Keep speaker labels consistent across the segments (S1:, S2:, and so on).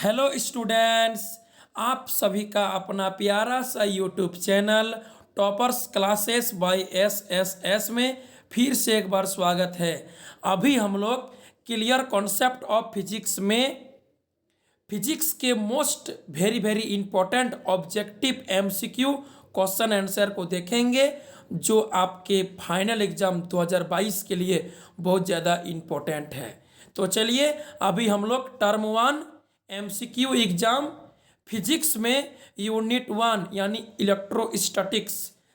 S1: Hello students, आप सभी का अपना प्यारा सा YouTube channel toppers classes by S में फिर से एक बार स्वागत है। अभी हम लोग क्लियर कॉन्सेप्ट ऑफ फिजिक्स में फिजिक्स के most very important objective MCQ question answer को देखेंगे, जो आपके फाइनल एग्जाम 2022 के लिए बहुत ज़्यादा इम्पोर्टेंट है। तो चलिए अभी हम लोग टर्म 1 एमसीक्यू एग्जाम फिजिक्स में यूनिट 1 यानी इलेक्ट्रोस्टैटिक्स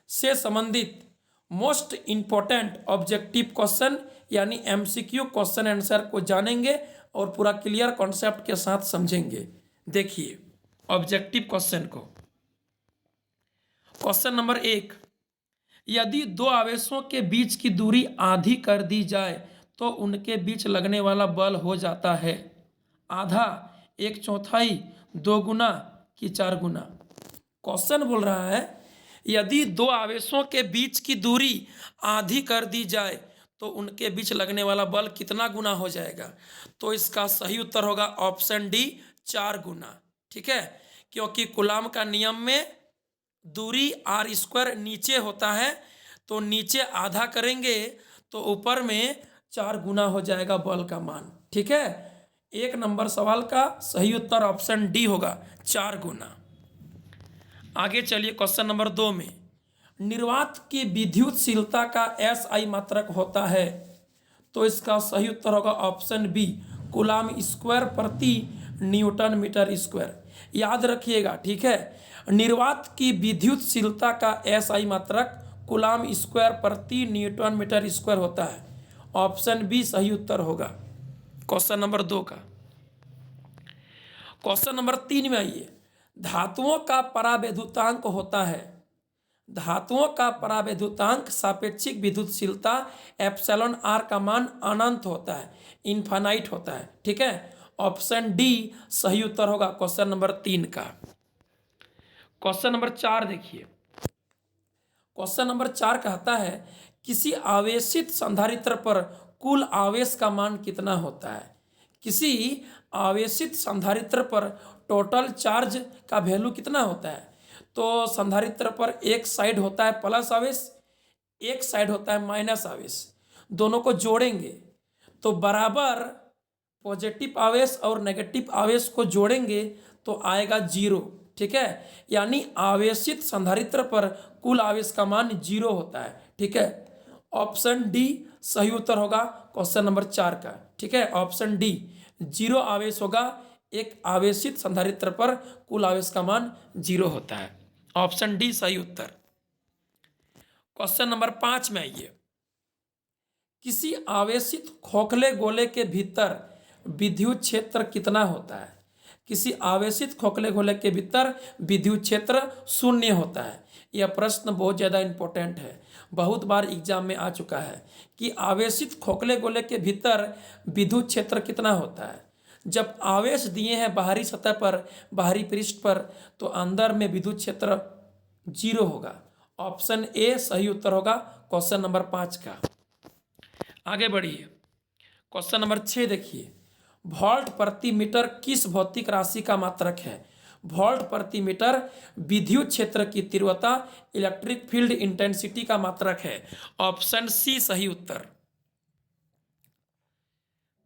S1: से संबंधित मोस्ट इम्पॉर्टेंट ऑब्जेक्टिव क्वेश्चन यानी एमसीक्यू क्वेश्चन आंसर को जानेंगे और पूरा क्लियर कॉन्सेप्ट के साथ समझेंगे। देखिए ऑब्जेक्टिव क्वेश्चन को। क्वेश्चन नंबर 1, यदि दो आवेशों के बीच की दूरी आधी कर दी जाए तो उनके बीच लगने वाला बल हो जाता है आधा, एक चौथाई, दो गुना कि चार गुना। क्वेश्चन बोल रहा है यदि दो आवेशों के बीच की दूरी आधी कर दी जाए तो उनके बीच लगने वाला बल कितना गुना हो जाएगा। तो इसका सही उत्तर होगा ऑप्शन डी, 4 गुना। ठीक है, क्योंकि कूलॉम का नियम में दूरी आर स्क्वायर नीचे होता है, तो नीचे आधा करेंगे तो ऊपर में 4 गुना हो जाएगा बल का मान। ठीक है, एक नंबर सवाल का सही उत्तर ऑप्शन डी होगा, 4 गुना। आगे चलिए क्वेश्चन नंबर 2 में, निर्वात की विद्युतशीलता का एसआई मात्रक होता है। तो इसका सही उत्तर होगा ऑप्शन बी, कूलॉम स्क्वायर प्रति न्यूटन मीटर स्क्वायर। याद रखिएगा, ठीक है, निर्वात की विद्युतशीलता का एसआई मात्रक कूलॉम स्क्वायर प्रति न्यूटन मीटर स्क्वायर होता है। ऑप्शन बी सही उत्तर होगा क्वेश्चन नंबर 2 का। क्वेश्चन नंबर 3 में आइए, धातुओं का परावैद्युतांक होता है। धातुओं का परावैद्युतांक सापेक्षिक विद्युतशीलता एप्सिलॉन आर का मान अनंत होता है, इनफाइनाइट होता है। ठीक है, ऑप्शन डी सही उत्तर होगा क्वेश्चन नंबर 3 का। क्वेश्चन नंबर 4 देखिए। क्वेश्चन नंबर 4 कहता है किसी आवेशित संधारित्र पर कुल आवेश का मान कितना होता है। किसी आवेशित संधारित्र पर टोटल चार्ज का वैल्यू कितना होता है। तो संधारित्र पर एक साइड होता है प्लस आवेश, एक साइड होता है माइनस आवेश, दोनों को जोड़ेंगे तो बराबर पॉजिटिव आवेश और नेगेटिव आवेश को जोड़ेंगे तो आएगा 0। ठीक है, यानी आवेशित संधारित्र पर कुल आवेश का मान 0 होता है। ठीक है, ऑप्शन डी सही उत्तर होगा क्वेश्चन नंबर 4 का। ठीक है, ऑप्शन डी 0 आवेश होगा, एक आवेशित संधारित्र पर कुल आवेश का मान 0 होता है। ऑप्शन डी सही उत्तर। क्वेश्चन नंबर 5 में आइए, किसी आवेशित खोखले गोले के भीतर विद्युत क्षेत्र कितना होता है। किसी आवेशित खोखले गोले के भीतर विद्युत क्षेत्र 0 होता है। यह प्रश्न बहुत ज़्यादा इंपॉर्टेंट है, बहुत बार एग्जाम में आ चुका है कि आवेशित खोखले गोले के भीतर विद्युत क्षेत्र कितना होता है। जब आवेश दिए हैं बाहरी सतह पर, बाहरी पृष्ठ पर, तो अंदर में विद्युत क्षेत्र 0 होगा। ऑप्शन ए सही उत्तर होगा क्वेश्चन नंबर 5 का। आगे बढ़िए, क्वेश्चन नंबर 6 देखिए, वोल्ट प्रति मीटर किस भौतिक राशि का मात्रक है। वोल्ट प्रति मीटर विद्युत क्षेत्र की तीव्रता, इलेक्ट्रिक फील्ड इंटेंसिटी का मात्रक है। ऑप्शन सी सही उत्तर।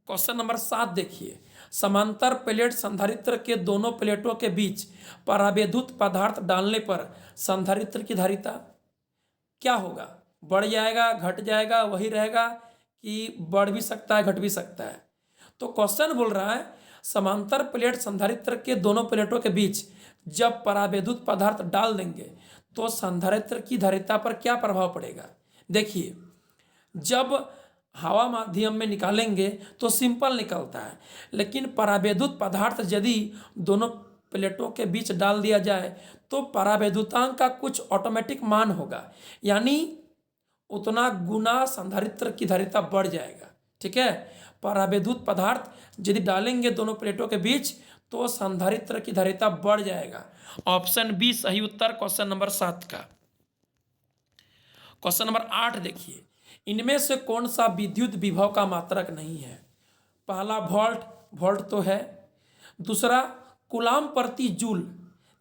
S1: क्वेश्चन नंबर 7 देखिए, समांतर प्लेट संधारित्र के दोनों प्लेटों के बीच परावैद्युत पदार्थ डालने पर संधारित्र की धारिता क्या होगा। बढ़ जाएगा, घट जाएगा, वही रहेगा कि बढ़ भी सकता है, घट भी सकता है। तो क्वेश्चन बोल रहा है समांतर प्लेट संधारित्र के दोनों प्लेटों के बीच जब परावैद्युत पदार्थ डाल देंगे तो संधारित्र की धारिता पर क्या प्रभाव पड़ेगा। देखिए, जब हवा माध्यम में निकालेंगे तो सिंपल निकलता है, लेकिन परावैद्युत पदार्थ यदि दोनों प्लेटों के बीच डाल दिया जाए तो परावैद्युतांक का कुछ ऑटोमेटिक मान होगा, यानी उतना गुना संधारित्र की धारिता बढ़ जाएगा। ठीक है, परावैद्युत पदार्थ यदि डालेंगे दोनों प्लेटों के बीच तो संधारित्र की धारिता बढ़ जाएगा। ऑप्शन बी सही उत्तर क्वेश्चन नंबर 7 का। क्वेश्चन नंबर 8 देखिए, इनमें से कौन सा विद्युत विभव का मात्रक नहीं है। पहला वोल्ट, वोल्ट तो है। दूसरा कूलाम प्रति जूल,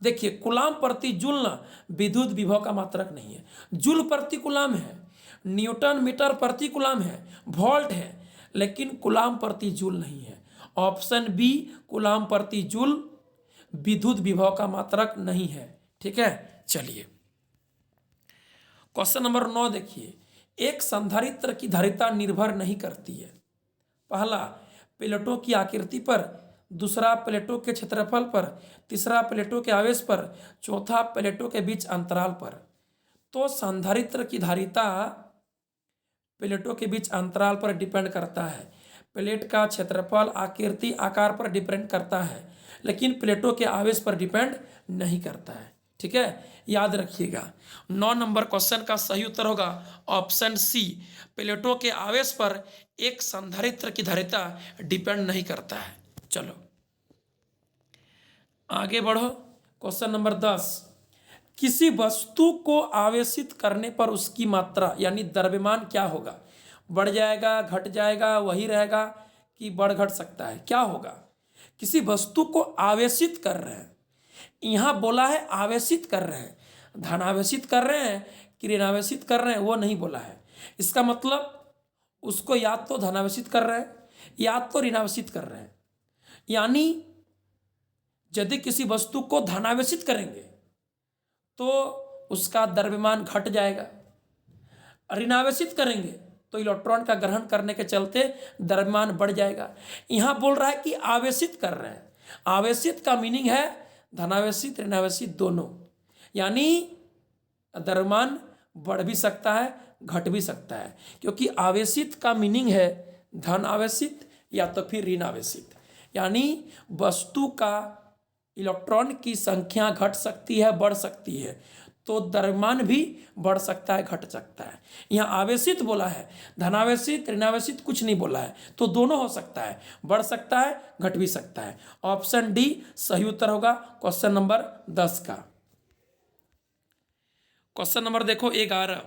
S1: देखिए कूलाम प्रति जूल ना विद्युत विभव का मात्रक नहीं है, जूल प्रति कूलाम है, न्यूटन मीटर प्रति कूलाम है, वोल्ट है, लेकिन कूलाम प्रति जूल नहीं है। ऑप्शन बी कूलाम प्रति जूल विद्युत विभव का मात्रक नहीं है। ठीक है, चलिए क्वेश्चन नंबर 9 देखिए, एक संधारित्र की धारिता निर्भर नहीं करती है। पहला प्लेटों की आकृति पर, दूसरा प्लेटों के क्षेत्रफल पर, तीसरा प्लेटों के आवेश पर, चौथा प्लेटों के बीच अंतराल पर। तो संधारित्र की धारिता प्लेटों के बीच अंतराल पर डिपेंड करता है, प्लेट का क्षेत्रफल आकृति आकार पर डिपेंड करता है, लेकिन प्लेटों के आवेश पर डिपेंड नहीं करता है। ठीक है, याद रखिएगा 9 नंबर क्वेश्चन का सही उत्तर होगा ऑप्शन सी, प्लेटों के आवेश पर एक संधारित्र की धारिता डिपेंड नहीं करता है। चलो आगे बढ़ो, क्वेश्चन नंबर 10, किसी वस्तु को आवेशित करने पर उसकी मात्रा यानी द्रव्यमान क्या होगा? बढ़ जाएगा, घट जाएगा, वही रहेगा कि बढ़ घट सकता है, क्या होगा? किसी वस्तु को आवेशित कर रहे हैं, यहाँ बोला है आवेशित कर रहे हैं, धनावेशित कर रहे हैं कि ऋणावेशित कर रहे हैं वो नहीं बोला है। इसका मतलब उसको या तो धनावेशित कर रहे हैं या तो ऋणावेशित कर रहे हैं। यानी यदि किसी वस्तु को धनावेशित करेंगे तो उसका द्रव्यमान घट जाएगा, ऋणावेशित करेंगे तो इलेक्ट्रॉन का ग्रहण करने के चलते द्रव्यमान बढ़ जाएगा। यहाँ बोल रहा है कि आवेशित कर रहे हैं, आवेशित का मीनिंग है धनावेशित ऋणावेशित दोनों, यानी द्रव्यमान बढ़ भी सकता है घट भी सकता है, क्योंकि आवेशित का मीनिंग है धन आवेशित या तो फिर ऋण आवेशित, यानी वस्तु का इलेक्ट्रॉन की संख्या घट सकती है बढ़ सकती है, तो द्रव्यमान भी बढ़ सकता है घट सकता है। यहाँ आवेशित बोला है, धनावेशित ऋणावेशित कुछ नहीं बोला है, तो दोनों हो सकता है, बढ़ सकता है घट भी सकता है। ऑप्शन डी सही उत्तर होगा क्वेश्चन नंबर 10 का। क्वेश्चन नंबर देखो 11,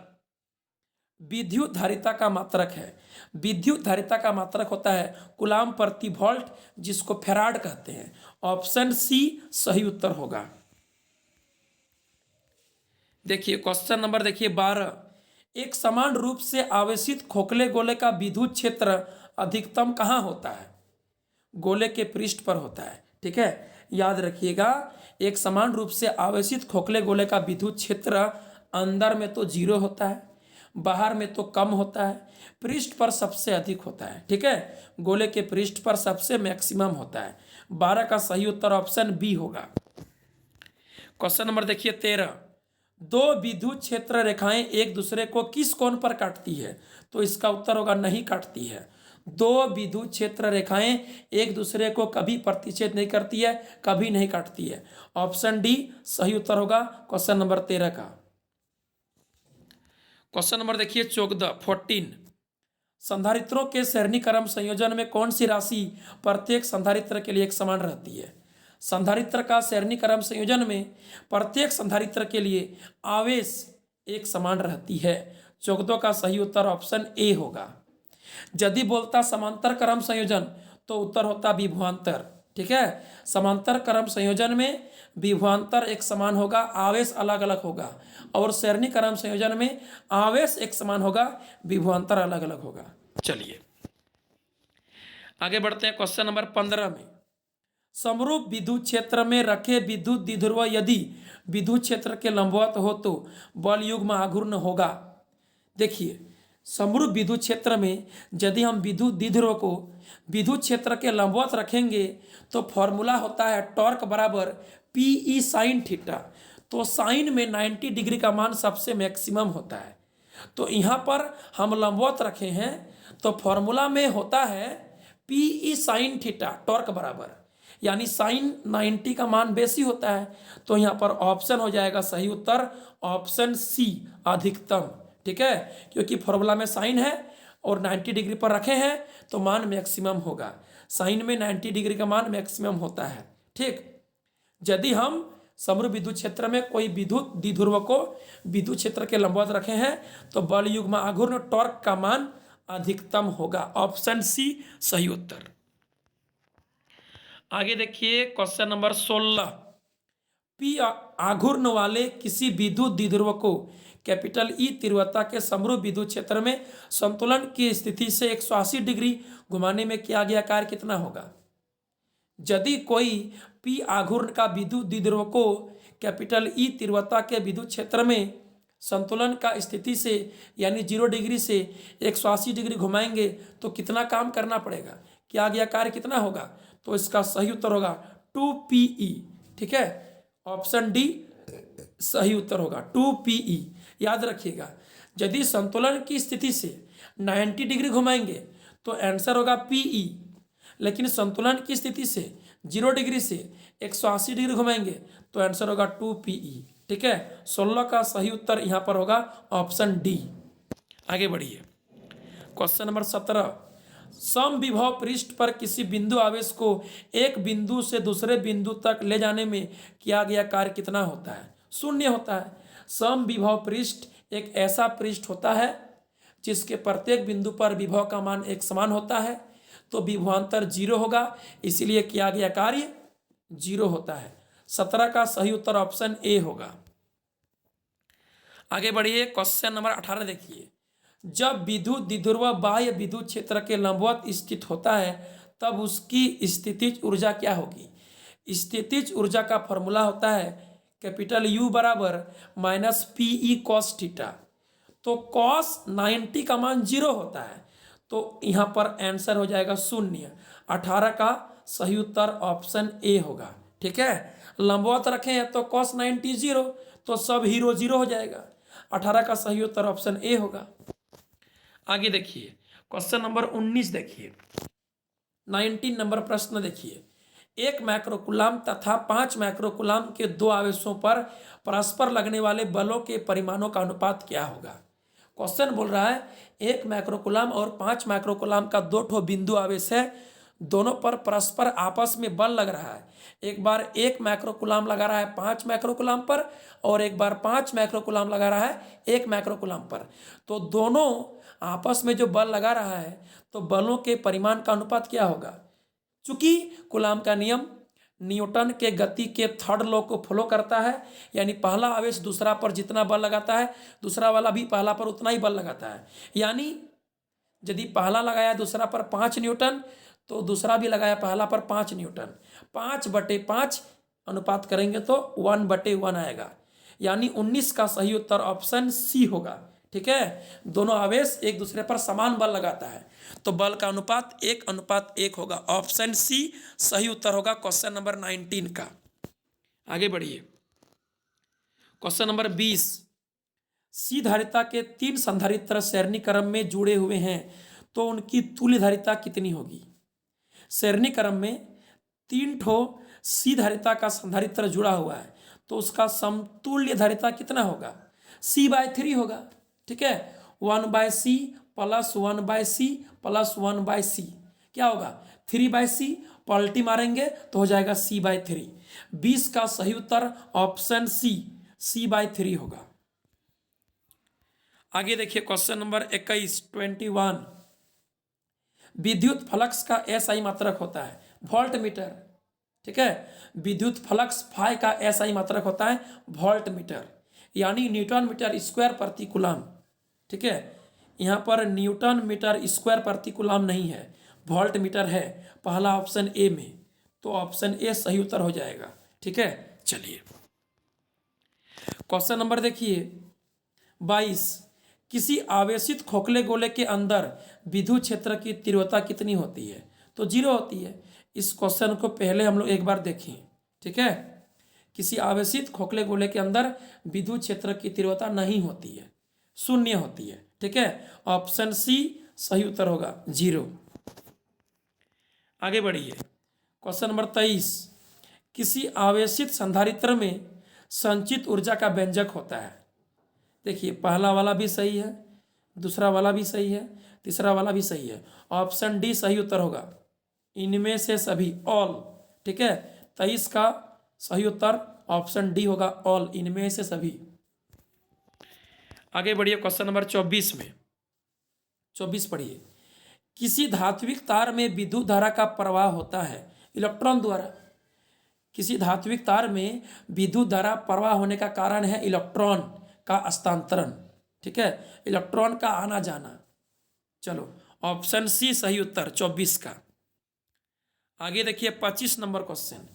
S1: विद्युत धारिता का मात्रक है। विद्युत धारिता का मात्रक होता है कूलाम प्रति वोल्ट, जिसको फैराड कहते हैं। ऑप्शन सी सही उत्तर होगा। देखिए क्वेश्चन नंबर देखिए 12, एक समान रूप से आवेशित खोखले गोले का विद्युत क्षेत्र अधिकतम कहाँ होता है? गोले के पृष्ठ पर होता है। ठीक है, याद रखिएगा, एक समान रूप से आवेशित खोखले गोले का विद्युत क्षेत्र अंदर में तो 0 होता है, बाहर में तो कम होता है, पृष्ठ पर सबसे अधिक होता है। ठीक है, गोले के पृष्ठ पर सबसे मैक्सिमम होता है। 12 का सही उत्तर ऑप्शन बी होगा। क्वेश्चन नंबर देखिए 13, दो विद्युत क्षेत्र रेखाएं एक दूसरे को किस कोण पर काटती है? तो इसका उत्तर होगा नहीं काटती है। दो विद्युत क्षेत्र रेखाएं एक दूसरे को कभी प्रतिच्छेद नहीं करती है, कभी नहीं काटती है। ऑप्शन डी सही उत्तर होगा क्वेश्चन नंबर 13 का। क्वेश्चन नंबर देखिए 14, संधारित्रों के श्रेणी क्रम संयोजन में कौन सी राशि प्रत्येक संधारित्र के लिए एक समान रहती है? संधारित्र का श्रेणी क्रम संयोजन में प्रत्येक संधारित्र के लिए आवेश एक समान रहती है। 14 का सही उत्तर ऑप्शन ए होगा। यदि बोलता समांतर क्रम संयोजन तो उत्तर होता विभवांतर। ठीक है, समांतर क्रम संयोजन में विभवांतर एक समान होगा, आवेश अलग अलग होगा, और श्रेणी क्रम संयोजन में आवेश एक समान होगा, विभवांतर अलग अलग होगा। चलिए आगे बढ़ते हैं क्वेश्चन नंबर 15 में, समरूप विद्युत क्षेत्र में रखे विद्युत द्विध्रुव यदि विद्युत क्षेत्र के लंबवत हो तो बल युग्म आघूर्ण होगा। देखिए समरूप विद्युत क्षेत्र में यदि हम विद्युत द्विध्रुव को विद्युत क्षेत्र के लंबवत रखेंगे तो फॉर्मूला होता है टॉर्क बराबर पी साइन थीटा। तो साइन में 90 डिग्री का मान सबसे मैक्सिमम होता है, तो यहाँ पर हम लंबवत रखे हैं तो फॉर्मूला में होता है पी साइन थीटा टॉर्क बराबर, यानी साइन 90 का मान बेसी होता है, तो यहाँ पर ऑप्शन हो जाएगा सही उत्तर ऑप्शन सी अधिकतम। ठीक है, क्योंकि फॉर्मूला में साइन है और 90 डिग्री पर रखे हैं तो मान मैक्सिमम होगा। साइन में 90 डिग्री का मान मैक्सिमम होता है। ठीक, यदि हम समरूप विद्युत क्षेत्र में कोई विद्युत द्विध्रुव को विद्युत क्षेत्र के लंबवत रखे हैं तो बल युग्म आघूर्ण टॉर्क का मान अधिकतम होगा। ऑप्शन सी सही उत्तर। आगे देखिए क्वेश्चन नंबर 16। पी आघूर्ण वाले किसी विद्युत द्विध्रुव को कैपिटल ई तीव्रता के समरूप विद्युत क्षेत्र में संतुलन की स्थिति से 180 डिग्री घुमाने में किया गया कार्य कितना होगा। यदि कोई पी आघूर्ण का विद्युत द्विध्रुव को कैपिटल ई तीव्रता के विद्युत क्षेत्र में संतुलन का स्थिति से यानी 0 डिग्री से 180 डिग्री घुमाएंगे तो कितना काम करना पड़ेगा, किया गया कार्य कितना होगा। तो इसका सही उत्तर होगा 2PE। ठीक है, ऑप्शन डी सही उत्तर होगा 2PE। याद रखिएगा, यदि संतुलन की स्थिति से 90 डिग्री घुमाएंगे तो आंसर होगा PE, लेकिन संतुलन की स्थिति से 0 डिग्री से 180 डिग्री घुमाएंगे तो आंसर होगा 2PE। ठीक है, 16 का सही उत्तर यहाँ पर होगा ऑप्शन डी। आगे बढ़िए क्वेश्चन नंबर 17। समविभव पृष्ठ पर किसी बिंदु आवेश को एक बिंदु से दूसरे बिंदु तक ले जाने में किया गया कार्य कितना होता है। शून्य होता है। समविभव पृष्ठ एक ऐसा पृष्ठ होता है जिसके प्रत्येक बिंदु पर विभव का मान एक समान होता है, तो विभवांतर 0 होगा, इसीलिए किया गया कार्य 0 होता है। 17 का सही उत्तर ऑप्शन ए होगा। आगे बढ़िए क्वेश्चन नंबर 18 देखिए। जब विद्युत द्विध्रुव बाह्य विद्युत क्षेत्र के लंबवत स्थित होता है तब उसकी स्थितिज ऊर्जा क्या होगी। स्थितिज ऊर्जा का फॉर्मूला होता है कैपिटल U बराबर -PE cos थीटा। तो cos 90 का मान 0 होता है, तो यहाँ पर आंसर हो जाएगा 0। 18 का सही उत्तर ऑप्शन ए होगा। ठीक है, लंबवत रखें हैं तो cos 90 0, तो सब हीरो 0 हो जाएगा। 18 का सही उत्तर ऑप्शन ए होगा। आगे देखिए क्वेश्चन नंबर 19 देखिए। 19 नंबर प्रश्न देखिए। 1 माइक्रोकुलाम तथा 5 माइक्रोकुलाम के दो आवेशों पर परस्पर लगने वाले बलों के परिमाणों का अनुपात क्या होगा। क्वेश्चन बोल रहा है 1 माइक्रोकुलाम और 5 माइक्रोकुलाम का दो ठो बिंदु आवेश है, दोनों पर परस्पर आपस में बल लग रहा है। एक बार 1 माइक्रोकुलाम लगा रहा है 5 माइक्रोकुलाम पर और एक बार 5 माइक्रोकुलाम लगा रहा है 1 माइक्रोकुलाम पर। तो दोनों आपस में जो बल लगा रहा है तो बलों के परिमाण का अनुपात क्या होगा। चूंकि कूलाम का नियम न्यूटन के गति के थर्ड लॉ को फॉलो करता है, यानी पहला आवेश दूसरा पर जितना बल लगाता है दूसरा वाला भी पहला पर उतना ही बल लगाता है। यानी यदि पहला लगाया दूसरा पर 5 न्यूटन तो दूसरा भी लगाया पहला पर 5 न्यूटन। 5/5 अनुपात करेंगे तो 1/1 आएगा, यानी 19 का सही उत्तर ऑप्शन सी होगा। ठीक है, दोनों आवेश एक दूसरे पर समान बल लगाता है तो बल का अनुपात 1:1 होगा। ऑप्शन सी सही उत्तर होगा क्वेश्चन नंबर 19 का। आगे बढ़िए क्वेश्चन नंबर 20। सी धारिता के 3 संधारित्र श्रेणी क्रम में जुड़े हुए हैं तो उनकी तुल्य धारिता कितनी होगी। श्रेणी क्रम में 3 ठो सी धारिता का संधारित्र जुड़ा हुआ है तो उसका समतुल्य धारिता कितना होगा, C/3 होगा। ठीक है, 1/C + 1/C + 1/C क्या होगा 3/C, पलटी मारेंगे तो हो जाएगा C/3। 20 का सही उत्तर ऑप्शन सी C/3 होगा। आगे देखिए क्वेश्चन नंबर 21 विद्युत फ्लक्स का SI मात्रक होता है वोल्ट मीटर। ठीक है, विद्युत फ्लक्स फाई का SI मात्रक होता है वोल्ट मीटर, यानी न्यूटन मीटर स्क्वायर प्रति कूलम। ठीक है, यहाँ पर न्यूटन मीटर स्क्वायर प्रति कूलम नहीं है, वोल्ट मीटर है पहला ऑप्शन ए में, तो ऑप्शन ए सही उत्तर हो जाएगा। ठीक है, चलिए क्वेश्चन नंबर देखिए 22। किसी आवेशित खोखले गोले के अंदर विद्युत क्षेत्र की तीव्रता कितनी होती है, तो 0 होती है। इस क्वेश्चन को पहले हम लोग एक बार देखें। ठीक है, किसी आवेशित खोखले गोले के अंदर विद्युत क्षेत्र की तीव्रता नहीं होती है, 0 होती है। ठीक है, ऑप्शन सी सही उत्तर होगा 0। आगे बढ़िए क्वेश्चन नंबर 23। किसी आवेशित संधारित्र में संचित ऊर्जा का व्यंजक होता है। देखिए पहला वाला भी सही है, दूसरा वाला भी सही है, तीसरा वाला भी सही है, ऑप्शन डी सही उत्तर होगा इनमें से सभी, ऑल। ठीक है, 23 का सही उत्तर ऑप्शन डी होगा ऑल, इनमें से सभी। आगे बढ़िए क्वेश्चन नंबर 24 में 24 पढ़िए। किसी धात्विक तार में विद्युत धारा का प्रवाह होता है इलेक्ट्रॉन द्वारा। किसी धात्विक तार में विद्युत धारा प्रवाह होने का कारण है इलेक्ट्रॉन का हस्तांतरण, ठीक है, इलेक्ट्रॉन का आना जाना। चलो ऑप्शन सी सही उत्तर 24 का। आगे देखिए 25 नंबर क्वेश्चन।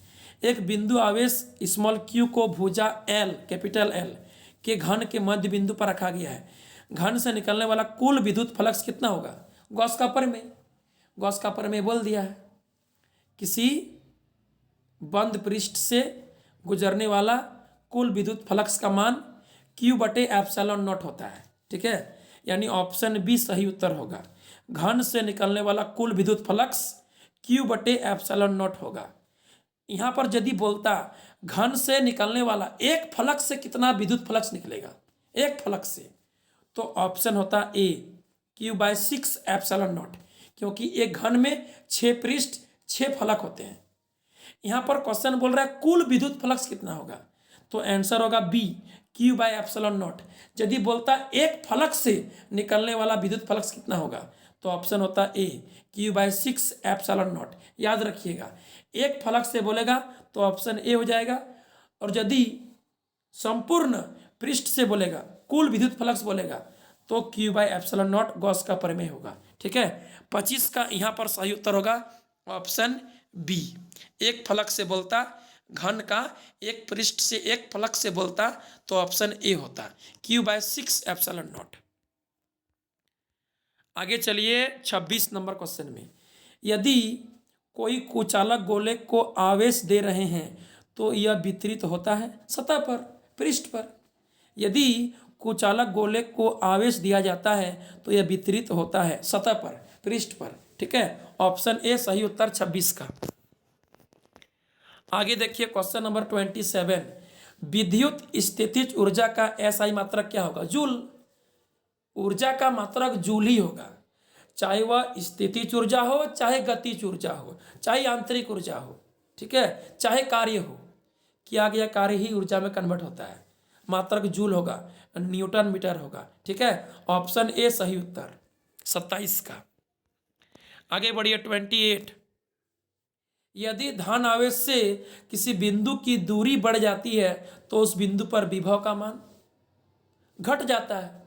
S1: एक बिंदु आवेश स्मॉल q को भुजा L कैपिटल L के घन के मध्य बिंदु पर रखा गया है। घन से निकलने वाला कुल विद्युत फ्लक्स कितना होगा? गॉस का प्रमेय, गॉस का प्रमेय बोल दिया है। किसी बंद पृष्ठ से गुजरने वाला कुल विद्युत फ्लक्स का मान Q/ε0 होता है, ठीक है, यानी ऑप्शन बी सही उत्तर होगा। घन से निकलने वाला कुल विद्युत फ्लक्स Q/ε0 होगा। यहाँ पर यदि बोलता घन से निकलने वाला एक फ्लक्स से कितना विद्युत फ्लक्स निकलेगा, एक फ्लक्स से, तो ऑप्शन होता ए Q/6ε0, क्योंकि एक घन में 6 पृष्ठ 6 फलक होते हैं। यहाँ पर क्वेश्चन बोल रहा है कुल विद्युत फ्लक्स कितना होगा, तो आंसर होगा बी Q/ε0। यदि बोलता एक फलक से निकलने वाला विद्युत फ्लक्स कितना होगा, तो ऑप्शन होता ए Q/6ε0। याद रखिएगा, एक फलक से बोलेगा तो ऑप्शन ए हो जाएगा, और यदि संपूर्ण पृष्ठ से बोलेगा, कुल विद्युत फ्लक्स बोलेगा, तो Q/ε0 गॉस का प्रमेय होगा, ठीक है। 25 का यहाँ पर सही उत्तर होगा ऑप्शन बी। एक फलक से बोलता घन का, एक पृष्ठ से एक फलक से बोलता, तो ऑप्शन ए होता Q/6ε0। आगे चलिए 26 नंबर क्वेश्चन में। यदि कोई कुचालक गोले को आवेश दे रहे हैं तो यह वितरित होता है सतह पर, पृष्ठ पर। यदि कुचालक गोले को आवेश दिया जाता है तो यह वितरित होता है सतह पर, पृष्ठ पर, ठीक है, ऑप्शन ए सही उत्तर 26 का। आगे देखिए क्वेश्चन नंबर 27। विद्युत स्थितिज ऊर्जा का एसआई मात्रक क्या होगा? जूल। ऊर्जा का मात्रक जूल ही होगा, चाहे वह स्थितिज ऊर्जा हो, चाहे गतिज ऊर्जा हो, चाहे आंतरिक ऊर्जा हो, ठीक है, चाहे कार्य हो, किया गया कार्य ही ऊर्जा में कन्वर्ट होता है। मात्रक जूल होगा, न्यूटन मीटर होगा, ठीक है, ऑप्शन ए सही उत्तर 27 का। आगे बढ़िए 28। यदि धन आवेश से किसी बिंदु की दूरी बढ़ जाती है तो उस बिंदु पर विभव का मान घट जाता है।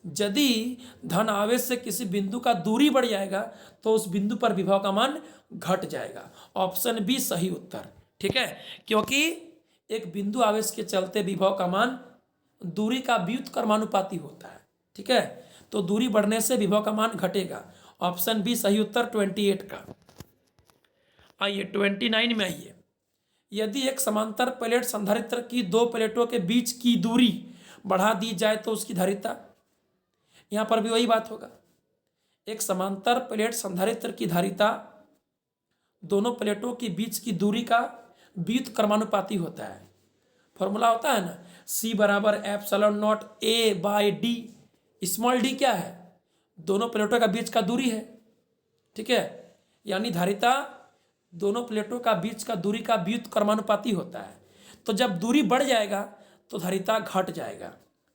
S1: यदि धन आवेश से किसी बिंदु का दूरी बढ़ जाएगा तो उस बिंदु पर विभव का मान घट जाएगा, ऑप्शन बी सही उत्तर, ठीक है, क्योंकि एक बिंदु आवेश के चलते विभव का मान दूरी का व्युत्क्रमानुपाती होता है, ठीक है, तो दूरी बढ़ने से विभव का मान घटेगा, ऑप्शन बी सही उत्तर 28 का। आइए 29 में आइए। यदि एक समांतर प्लेट संधारित्र की दो प्लेटों के बीच की दूरी बढ़ा दी जाए तो उसकी धारिता, यहां पर भी वही बात होगा। एक समांतर प्लेट संधारित्र की धारिता दोनों प्लेटों के बीच की दूरी का व्युत्क्रमानुपाती होता है। फॉर्मूला होता है ना, C/ε0a/d। स्मॉल डी क्या है? दोनों प्लेटों का बीच का दूरी है, ठीक है, यानी धारिता दोनों प्लेटों का बीच का दूरी का व्युत्क्रमानुपाती होता है। तो जब दूरी बढ़ जाएगा तो धारिता घट जाएगा।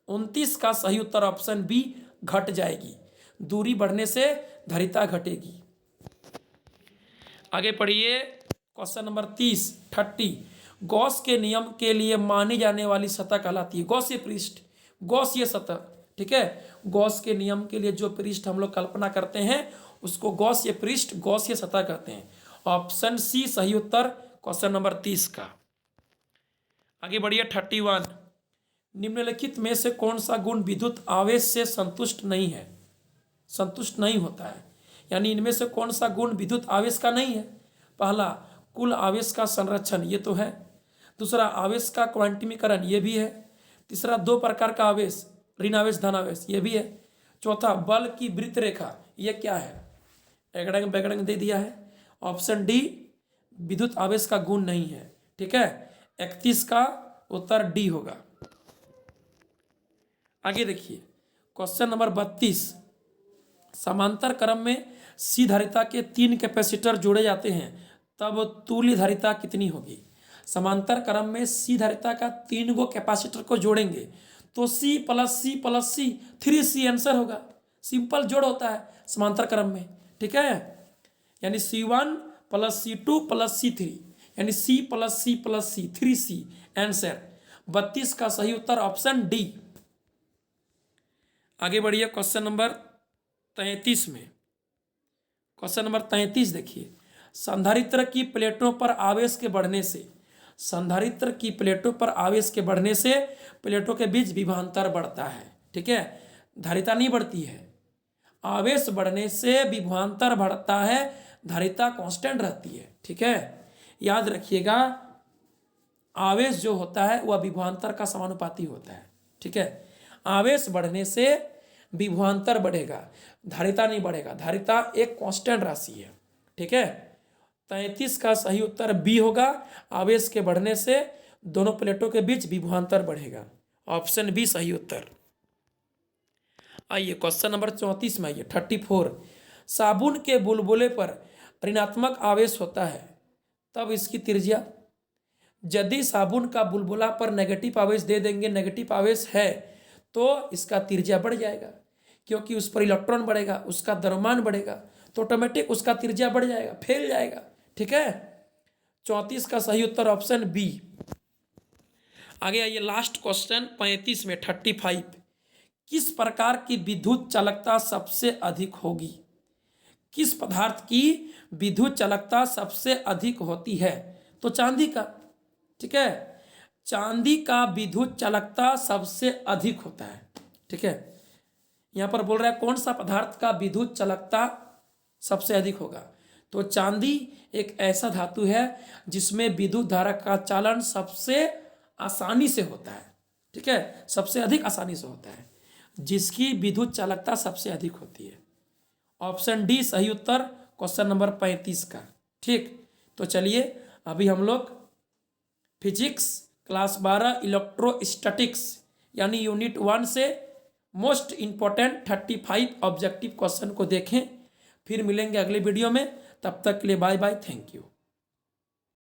S1: 29 का सही उत्तर ऑप्शन बी घट जाएगी, दूरी बढ़ने से धारिता घटेगी। आगे पढ़िए क्वेश्चन नंबर 30। गॉस के नियम के लिए मानी जाने वाली सतह कहलाती है गॉसीय पृष्ठ, गॉसीय सतह, ठीक है, गॉस के नियम के लिए जो पृष्ठ हम लोग कल्पना करते हैं उसको गॉसीय पृष्ठ, गॉसीय सतह कहते हैं, ऑप्शन सी सही उत्तर क्वेश्चन नंबर 30 का। आगे बढ़िए 31। निम्नलिखित में से कौन सा गुण विद्युत आवेश से संतुष्ट नहीं है, संतुष्ट नहीं होता है, यानी इनमें से कौन सा गुण विद्युत आवेश का नहीं है? पहला कुल आवेश का संरक्षण, ये तो है। दूसरा आवेश का क्वांटमीकरण, ये भी है। तीसरा दो प्रकार का आवेश, ऋण आवेश धन आवेश, ये भी है। चौथा बल की वृत्त रेखा, ये क्या है? एगड़ंग बैगड़ंग दे दिया है, ऑप्शन डी विद्युत आवेश का गुण नहीं है, ठीक है, 31 का उत्तर डी होगा। आगे देखिए क्वेश्चन नंबर 32। समांतर क्रम में सी धारिता के 3 कैपेसिटर जोड़े जाते हैं तब तुल्य धारिता कितनी होगी? समांतर क्रम में सी धारिता का 3 गो कैपेसिटर को जोड़ेंगे तो C + C + C 3C answer होगा। सिंपल जोड़ होता है समांतर क्रम में, ठीक है, यानी C1 +C2 + C3 यानी C+C+C 3C आंसर 32 का सही उत्तर ऑप्शन डी। आगे बढ़िए क्वेश्चन नंबर 33 में। क्वेश्चन नंबर 33 देखिए, संधारित्र की प्लेटों पर आवेश के बढ़ने से, संधारित्र की प्लेटों पर आवेश के बढ़ने से प्लेटों के बीच विभवांतर बढ़ता है। ठीक है, धारिता नहीं बढ़ती है। आवेश बढ़ने से विभवांतर बढ़ता है, धारिता कांस्टेंट रहती है। ठीक है, याद रखिएगा, आवेश जो होता है वह विभवांतर का समानुपाती होता है। ठीक है, आवेश बढ़ने से विभवांतर बढ़ेगा, धारिता नहीं बढ़ेगा। धारिता एक कांस्टेंट राशि है। ठीक है, 33 का सही उत्तर बी होगा। आवेश के बढ़ने से दोनों प्लेटों के बीच विभवांतर बढ़ेगा, ऑप्शन बी सही उत्तर। आइए क्वेश्चन नंबर 34 में आइए 34। साबुन के बुलबुले पर ऋणात्मक आवेश होता है, तब इसकी त्रिज्या। यदि साबुन का बुलबुला पर नेगेटिव आवेश दे देंगे, नेगेटिव आवेश है, तो इसका त्रिज्या बढ़ जाएगा, क्योंकि उस पर इलेक्ट्रॉन बढ़ेगा, उसका द्रव्यमान बढ़ेगा, तो ऑटोमेटिक उसका त्रिज्या बढ़ जाएगा, फैल जाएगा। ठीक है, 34 का सही उत्तर ऑप्शन बी। आगे आइए लास्ट क्वेश्चन 35 में 35। किस प्रकार की विद्युत चालकता सबसे अधिक होगी? किस पदार्थ की विद्युत चालकता सबसे अधिक होती है? तो चांदी का। ठीक है, चांदी का विद्युत चालकता सबसे अधिक होता है। ठीक है, यहां पर बोल रहा है कौन सा पदार्थ का विद्युत चालकता सबसे अधिक होगा। तो चांदी एक ऐसा धातु है जिसमें विद्युत धारा का चालन सबसे आसानी से होता है। ठीक है, सबसे अधिक आसानी से होता है, जिसकी विद्युत चालकता सबसे अधिक होती है। ऑप्शन डी सही उत्तर क्वेश्चन नंबर 35 का। ठीक, तो चलिए अभी हम लोग फिजिक्स क्लास 12 इलेक्ट्रोस्टैटिक्स यानी यूनिट 1 से मोस्ट इंपॉर्टेंट 35 ऑब्जेक्टिव क्वेश्चन को देखें। फिर मिलेंगे अगले वीडियो में, तब तक के लिए बाय बाय, थैंक यू।